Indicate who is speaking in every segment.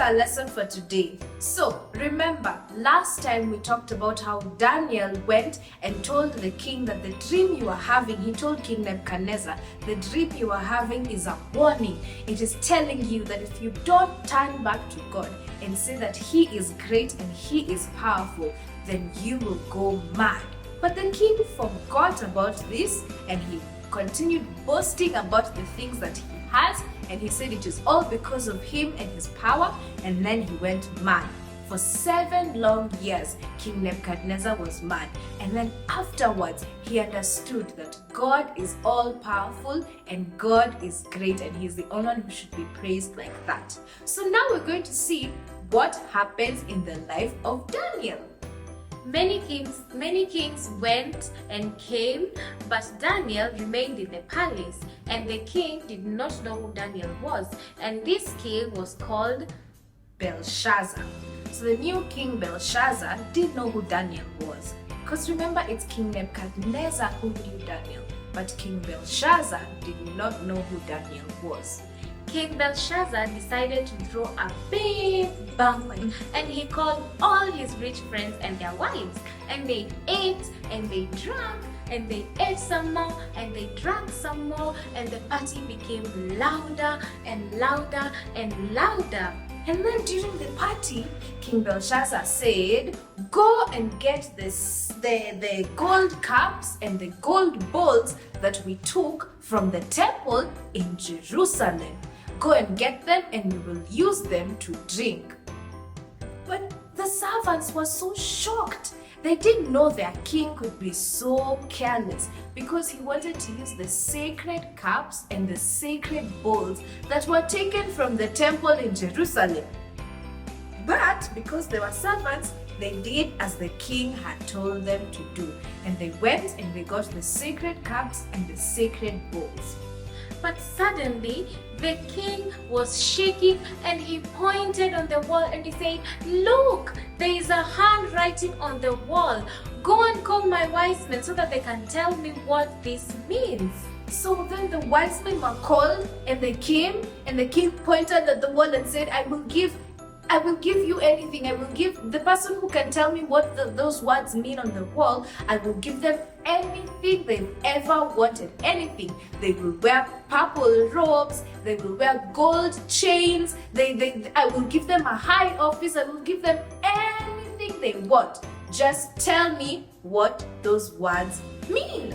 Speaker 1: to our lesson for today. So remember, last time we talked about how Daniel went and told the king that the dream you are having, he told King Nebuchadnezzar, the dream you are having is a warning. It is telling you that if you don't turn back to God and say that he is great and he is powerful, then you will go mad. But the king forgot about this and he continued boasting about the things that he has, and he said it is all because of him and his power, and then he went mad. For 7 long years, King Nebuchadnezzar was mad, and then afterwards he understood that God is all powerful and God is great and he is the only one who should be praised like that. So now we're going to see what happens in the life of Daniel.
Speaker 2: Many kings went and came, but Daniel remained in the palace, and the king did not know who Daniel was, and this king was called
Speaker 1: Belshazzar. So the new king Belshazzar didn't know who Daniel was, because remember, it's King Nebuchadnezzar who knew Daniel, but King Belshazzar did not know who Daniel was.
Speaker 2: King Belshazzar decided to throw a big banquet, and he called all his rich friends and their wives, and they ate and they drank and they ate some more and they drank some more, and the party became louder and louder and louder.
Speaker 1: And then during the party, King Belshazzar said, go and get the gold cups and the gold bowls that we took from the temple in Jerusalem. Go and get them and we will use them to drink. But the servants were so shocked. They didn't know their king could be so careless, because he wanted to use the sacred cups and the sacred bowls that were taken from the temple in Jerusalem. But because they were servants, they did as the king had told them to do. And they went and they got the sacred cups and the sacred bowls.
Speaker 2: But suddenly, the king was shaking and he pointed on the wall and he said, look, there is a handwriting on the wall. Go and call my wise men so that they can tell me what this means.
Speaker 1: So then the wise men were called and they came, and the king pointed at the wall and said, I will give you anything. I will give the person who can tell me what those words mean on the wall. I will give them anything they've ever wanted. Anything. They will wear purple robes. They will wear gold chains. I will give them a high office. I will give them anything they want. Just tell me what those words mean.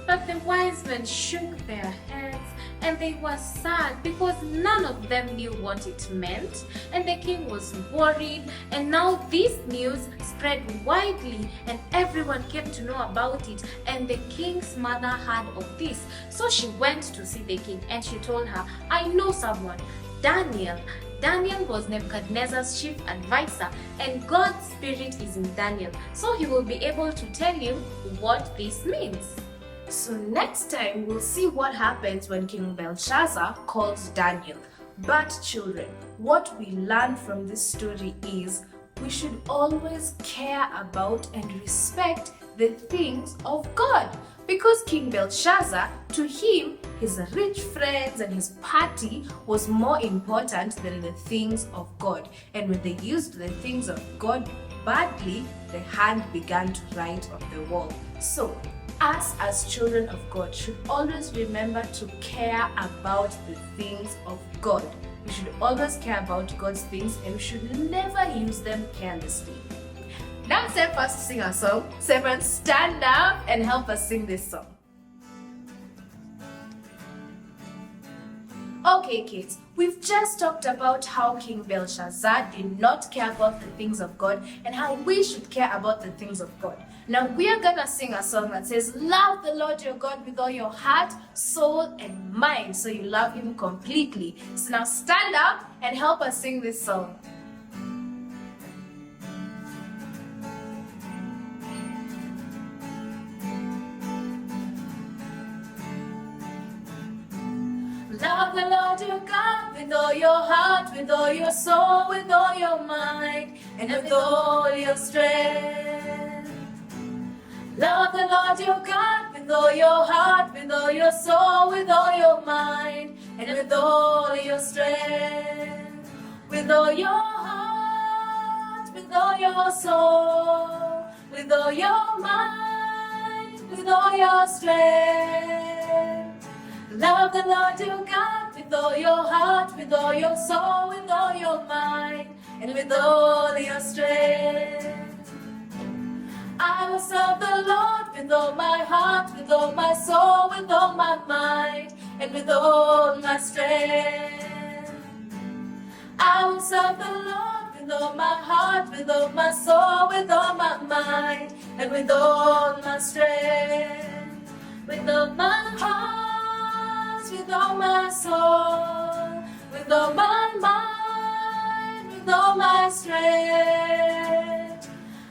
Speaker 2: But the wise men shook their heads and they were sad because none of them knew what it meant, and the king was worried. And now this news spread widely and everyone came to know about it, and the king's mother heard of this. So she went to see the king and she told her, I know someone, Daniel. Daniel was Nebuchadnezzar's chief advisor, and God's spirit is in Daniel, so he will be able to tell you what this means.
Speaker 1: So next time we'll see what happens when King Belshazzar calls Daniel. But children, what we learn from this story is we should always care about and respect the things of God. Because King Belshazzar, to him, his rich friends and his party was more important than the things of God. And when they used the things of God badly, the hand began to write on the wall. So, us as children of God should always remember to care about the things of God. We should always care about God's things and we should never use them carelessly. Now it's time for us to sing our song. So everyone stand up and help us sing this song. Okay kids, we've just talked about how King Belshazzar did not care about the things of God and how we should care about the things of God. Now we are gonna sing a song that says, love the Lord your God with all your heart, soul and mind, so you love him completely. So now stand up and help us sing this song. Love the Lord your God with all your heart, with all your soul, with all your mind, and with all your strength. Love the Lord your God with all your heart, with all your soul, with all your mind, and with all your strength. with all your heart, with all your soul, with all your mind, with all your strength. Love the Lord your God with all your heart, with all your soul, with all your mind, and with all your strength. I will serve the Lord with all my heart, with all my soul, with all my mind, and with all my strength. I will serve the Lord with all my heart, with all my soul, with all my mind, and with all my strength. With all my heart, with all my soul, with all my mind, with all my strength.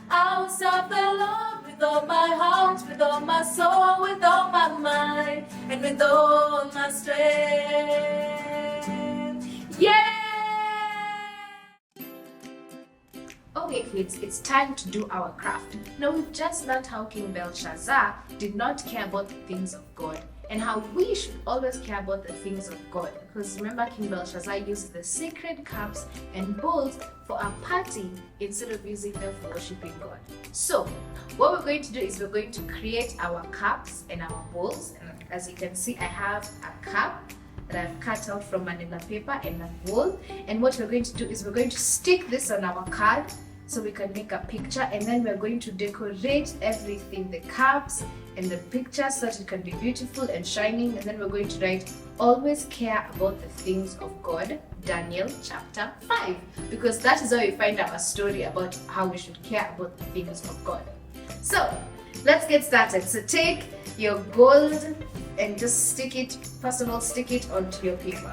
Speaker 1: I will serve the Lord with all my heart, with all my soul, with all my mind, and with all my strength. Yeah! Okay kids, it's time to do our craft. Now we've just learned how King Belshazzar did not care about the things of God, and how we should always care about the things of God. Because remember, King Belshazzar used the sacred cups and bowls for a party instead of using them for worshiping God. So what we're going to do is we're going to create our cups and our bowls. And as you can see, I have a cup that I've cut out from manila paper and a bowl. And what we're going to do is we're going to stick this on our card so we can make a picture, and then we're going to decorate everything, the cups and the picture, so that it can be beautiful and shining. And then we're going to write, always care about the things of God, Daniel chapter 5, because that is how we find our story about how we should care about the things of God. So let's get started. So take your gold and just stick it, first of all stick it onto your paper.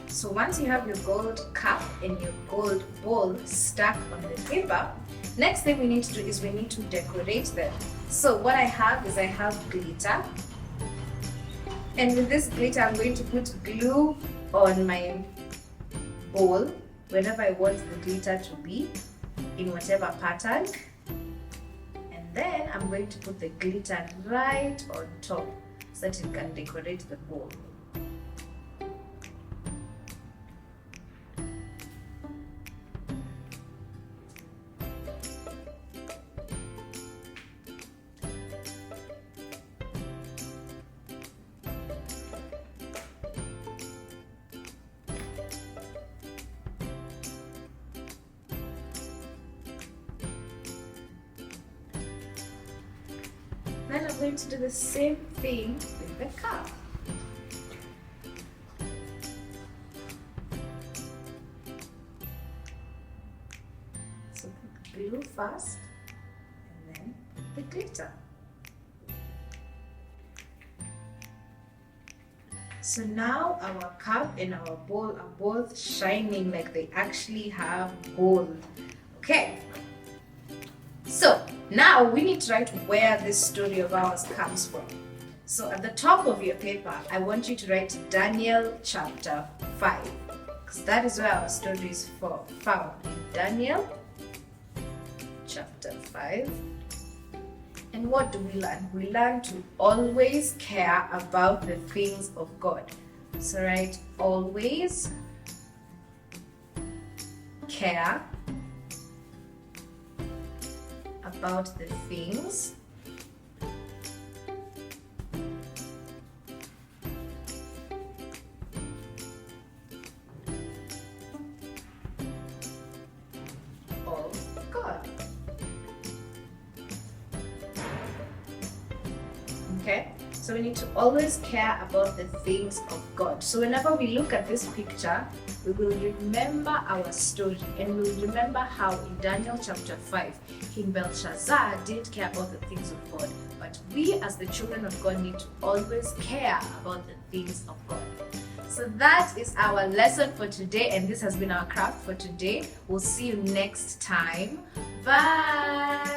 Speaker 1: So once you have your gold cup and your gold bowl stuck on the paper, next thing we need to do is we need to decorate them. So what I have is I have glitter, and with this glitter I'm going to put glue on my bowl wherever I want the glitter to be, in whatever pattern, and then I'm going to put the glitter right on top so that it can decorate the bowl. Then I'm going to do the same thing with the cup. So put glue first and then the glitter. So now our cup and our bowl are both shining like they actually have gold. Okay. So now we need to write where this story of ours comes from. So at the top of your paper, I want you to write Daniel chapter 5, because that is where our story is found, in Daniel chapter 5. And what do we learn? We learn to always care about the things of God. So write always care about the things of God. Okay, so we need to always care about the things of God. So whenever we look at this picture, we will remember our story, and we will remember how in Daniel chapter 5, King Belshazzar did care about the things of God. But we as the children of God need to always care about the things of God. So that is our lesson for today, and this has been our craft for today. We'll see you next time. Bye!